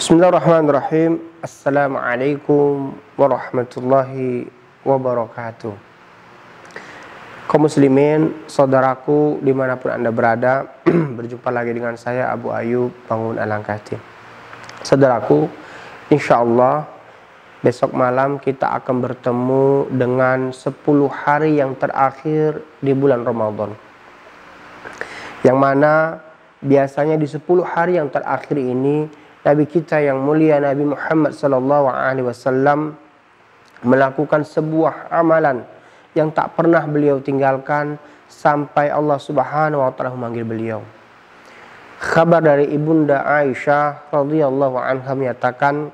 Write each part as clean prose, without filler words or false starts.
Bismillahirrahmanirrahim. Assalamualaikum warahmatullahi wabarakatuh. Kaum muslimin, saudaraku dimanapun anda berada, berjumpa lagi dengan saya Abu Ayub Bangun Alangkati. Saudaraku, insya Allah besok malam kita akan bertemu dengan 10 hari yang terakhir di bulan Ramadan, yang mana biasanya di 10 hari yang terakhir ini Nabi kita yang mulia Nabi Muhammad SAW melakukan sebuah amalan yang tak pernah beliau tinggalkan sampai Allah Subhanahu wa taala memanggil beliau. Kabar dari Ibunda Aisyah radhiyallahu anha menyatakan,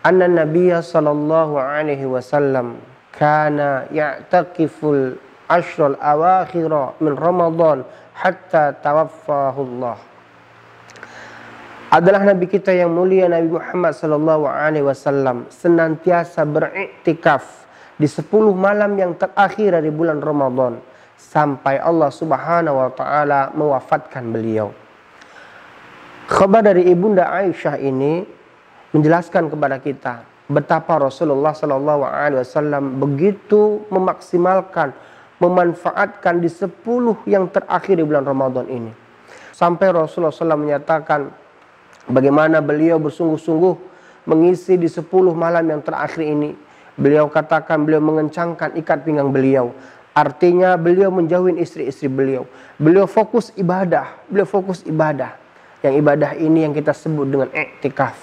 anna Nabiyya sallallahu alaihi wasallam kana ya'taqiful ashral awakhir min Ramadan hatta tawaffahu Allah. Adalah Nabi kita yang mulia Nabi Muhammad SAW senantiasa beriktikaf di 10 malam yang terakhir dari bulan Ramadan sampai Allah Subhanahu wa taala mewafatkan beliau. Khabar dari Ibunda Aisyah ini menjelaskan kepada kita betapa Rasulullah SAW begitu memaksimalkan, memanfaatkan di 10 yang terakhir di bulan Ramadan ini. Sampai Rasulullah SAW menyatakan bagaimana beliau bersungguh-sungguh mengisi di 10 malam yang terakhir ini. Beliau katakan beliau mengencangkan ikat pinggang beliau. Artinya beliau menjauhin istri-istri beliau. Beliau fokus ibadah. Yang ibadah ini yang kita sebut dengan i'tikaf.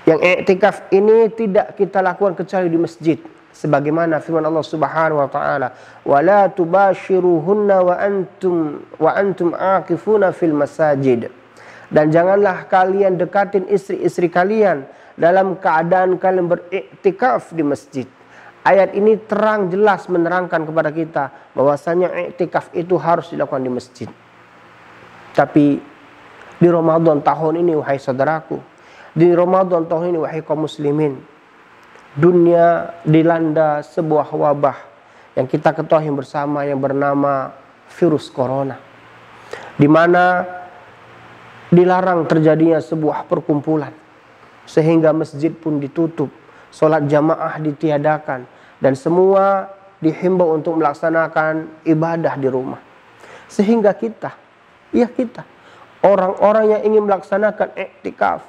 Yang i'tikaf ini tidak kita lakukan kecuali di masjid. Sebagaimana firman Allah Subhanahu wa taala, "Wala tubashiruhunna wa antum aqifuna fil masajid." Dan janganlah kalian dekatin istri-istri kalian dalam keadaan kalian beriktikaf di masjid. Ayat ini terang jelas menerangkan kepada kita bahwasanya iktikaf itu harus dilakukan di masjid. Tapi di Ramadan tahun ini, wahai saudaraku, di Ramadan tahun ini, wahai kaum muslimin, dunia dilanda sebuah wabah yang kita ketahui bersama yang bernama virus corona, di mana dilarang terjadinya sebuah perkumpulan, sehingga masjid pun ditutup, sholat jamaah ditiadakan, dan semua dihimbau untuk melaksanakan ibadah di rumah. Sehingga kita, orang-orang yang ingin melaksanakan iktikaf,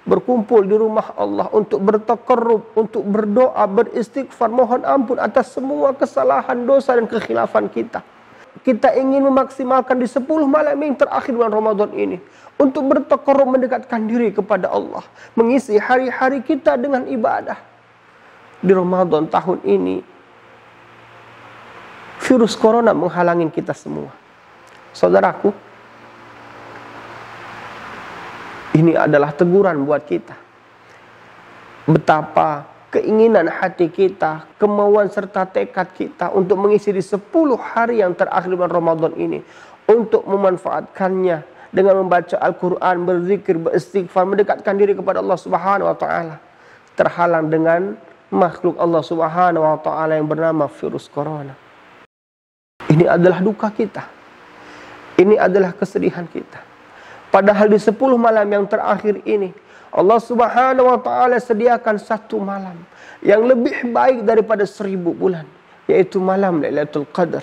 berkumpul di rumah Allah untuk bertaqarrub, untuk berdoa, beristighfar, mohon ampun atas semua kesalahan, dosa dan kekhilafan kita. Kita ingin memaksimalkan di 10 malam yang terakhir bulan Ramadan ini untuk bertaqarrub, mendekatkan diri kepada Allah, mengisi hari-hari kita dengan ibadah. Di Ramadan tahun ini virus corona menghalangi kita semua. Saudaraku, ini adalah teguran buat kita. Betapa keinginan hati kita, kemauan serta tekad kita untuk mengisi di 10 hari yang terakhir bulan Ramadan ini, untuk memanfaatkannya dengan membaca Al-Quran, berzikir, beristighfar, mendekatkan diri kepada Allah Subhanahu wa taala, terhalang dengan makhluk Allah Subhanahu wa taala yang bernama virus corona. Ini adalah duka kita. Ini adalah kesedihan kita. Padahal di 10 malam yang terakhir ini Allah Subhanahu wa taala sediakan 1 malam yang lebih baik daripada 1000 bulan, yaitu malam Lailatul Qadar,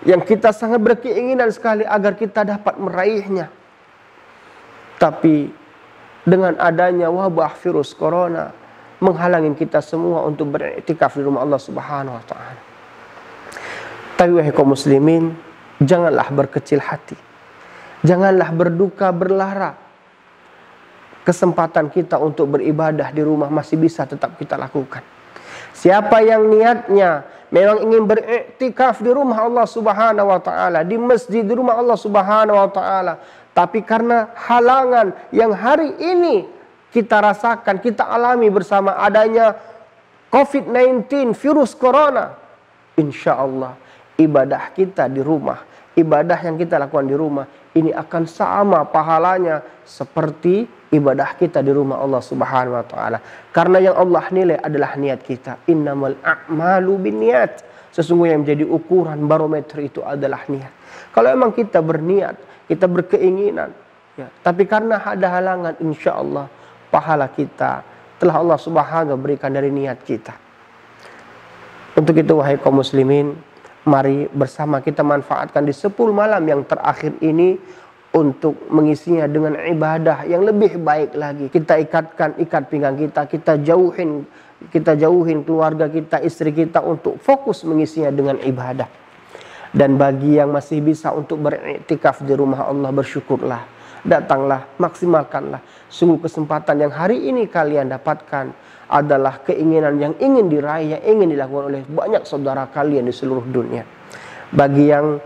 yang kita sangat berkeinginan sekali agar kita dapat meraihnya. Tapi dengan adanya wabah virus corona menghalangi kita semua untuk beriktikaf di rumah Allah Subhanahu wa taala. Tapi wahai kaum muslimin, janganlah berkecil hati. Janganlah berduka berlara. Kesempatan kita untuk beribadah di rumah masih bisa tetap kita lakukan. Siapa yang niatnya memang ingin beriktikaf di rumah Allah Subhanahu wa taala, di masjid di rumah Allah Subhanahu wa taala, tapi karena halangan yang hari ini kita rasakan, kita alami bersama adanya COVID-19, virus corona, insya Allah ibadah kita di rumah, ibadah yang kita lakukan di rumah ini akan sama pahalanya seperti ibadah kita di rumah Allah Subhanahu wa taala. Karena yang Allah nilai adalah niat kita. Innamal a'malu binniyat. Sesungguhnya yang menjadi ukuran barometer itu adalah niat. Kalau memang kita berniat, kita berkeinginan Ya, tapi karena ada halangan, insya Allah pahala kita telah Allah Subhanahu berikan dari niat kita. Untuk itu wahai kaum muslimin, mari bersama kita manfaatkan di 10 malam yang terakhir ini untuk mengisinya dengan ibadah yang lebih baik lagi. Kita ikat pinggang kita, kita jauhin keluarga kita, istri kita untuk fokus mengisinya dengan ibadah. Dan bagi yang masih bisa untuk beriktikaf di rumah Allah, bersyukurlah. Datanglah, maksimalkanlah. Sungguh kesempatan yang hari ini kalian dapatkan adalah keinginan yang ingin diraih, yang ingin dilakukan oleh banyak saudara kalian di seluruh dunia. Bagi yang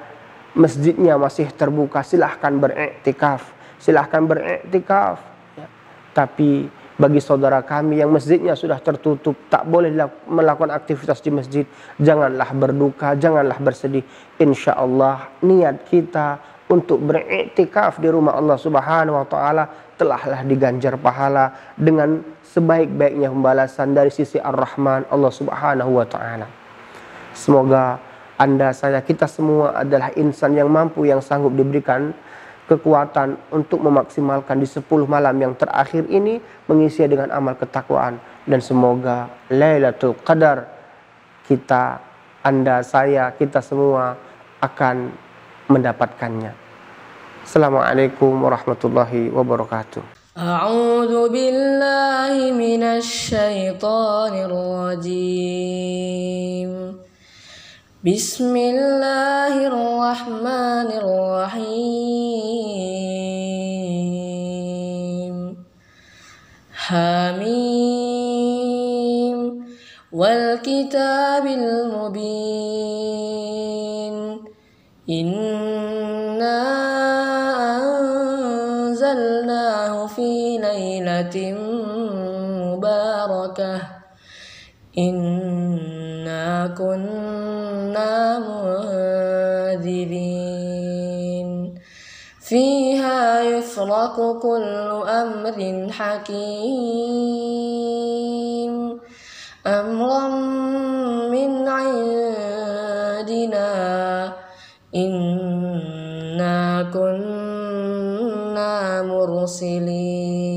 masjidnya masih terbuka, silahkan beriktikaf. Silahkan beriktikaf. Ya. Tapi bagi saudara kami yang masjidnya sudah tertutup, tak boleh melakukan aktivitas di masjid, janganlah berduka, janganlah bersedih. Insya Allah niat kita untuk beriktikaf di rumah Allah Subhanahu wa taala telahlah diganjar pahala dengan sebaik-baiknya pembalasan dari sisi Ar-Rahman Allah Subhanahu wa taala. Semoga Anda, saya, kita semua adalah insan yang mampu, yang sanggup diberikan kekuatan untuk memaksimalkan di 10 malam yang terakhir ini mengisi dengan amal ketakwaan, dan semoga Lailatul Qadar kita, Anda, saya, kita semua akan mendapatkannya. Assalamualaikum warahmatullahi wabarakatuh. A'udzu billahi minasy syaithanir rajim. Bismillahirrahmanirrahim. Hamim wal kitabil mubin. Inna anzalnahu fi lailatin mubarakah. Inna kunna munzirin. Fiha yufraqu kullu amrin hakim. Amran min 'indina. Inna kunna mursilin.